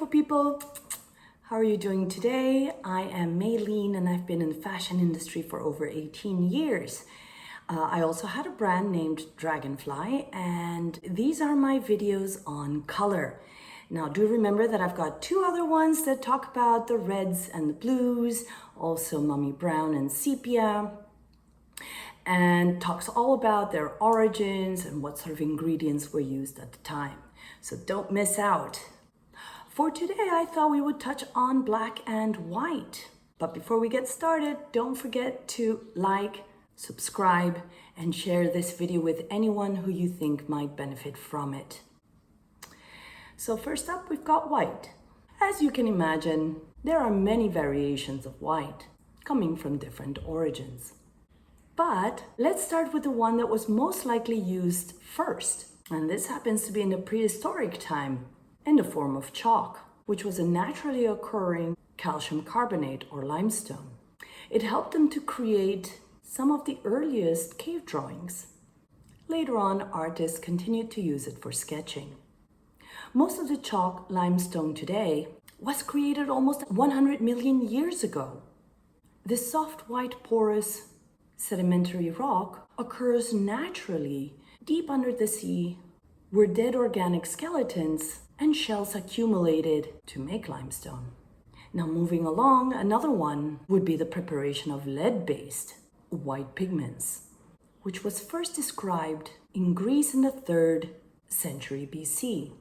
beautiful people. How are you doing today? I am Meiline and I've been in the fashion industry for over 18 years. I also had a brand named Dragonfly, and these are my videos on color. Now do remember that I've got two other ones that talk about the reds and the blues, also mummy brown and sepia, and talks all about their origins and what sort of ingredients were used at the time. So don't miss out. For today, I thought we would touch on black and white. But before we get started, don't forget to like, subscribe, and share this video with anyone who you think might benefit from it. So first up, we've got white. As you can imagine, there are many variations of white coming from different origins. But let's start with the one that was most likely used first. And this happens to be in the prehistoric time, in the form of chalk, which was a naturally occurring calcium carbonate or limestone. It helped them to create some of the earliest cave drawings. Later on, artists continued to use it for sketching. Most of the chalk limestone today was created almost 100 million years ago. This soft, white, porous, sedimentary rock occurs naturally deep under the sea, where dead organic skeletons and shells accumulated to make limestone. Now moving along, another one would be the preparation of lead-based white pigments, which was first described in Greece in the 3rd century BC.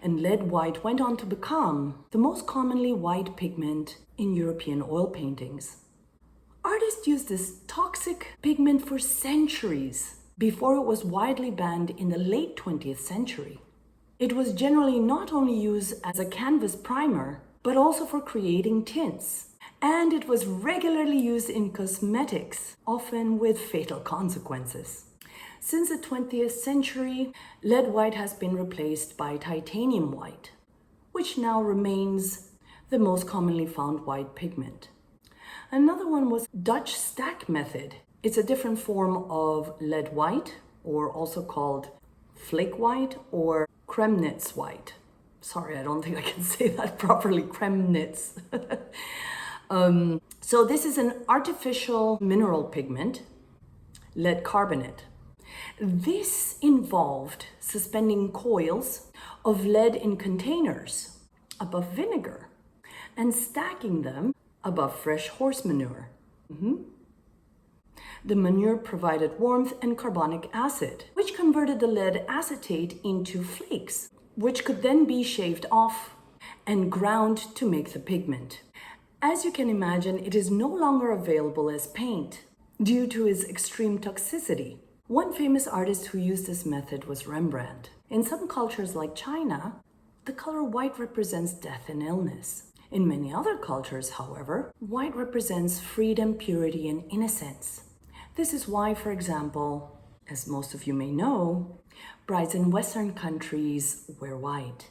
And lead white went on to become the most commonly white pigment in European oil paintings. Artists used this toxic pigment for centuries before it was widely banned in the late 20th century. It was generally not only used as a canvas primer, but also for creating tints. And it was regularly used in cosmetics, often with fatal consequences. Since the 20th century, lead white has been replaced by titanium white, which now remains the most commonly found white pigment. Another one was Dutch stack method. It's a different form of lead white, or also called flake white or Kremnitz white. Sorry, I don't think I can say that properly, Kremnitz. So this is an artificial mineral pigment, lead carbonate. This involved suspending coils of lead in containers above vinegar and stacking them above fresh horse manure. The manure provided warmth and carbonic acid, which converted the lead acetate into flakes, which could then be shaved off and ground to make the pigment. As you can imagine, it is no longer available as paint due to its extreme toxicity. One famous artist who used this method was Rembrandt. In some cultures like China, the color white represents death and illness. In many other cultures, however, white represents freedom, purity, and innocence. This is why, for example, as most of you may know, brides in Western countries wear white.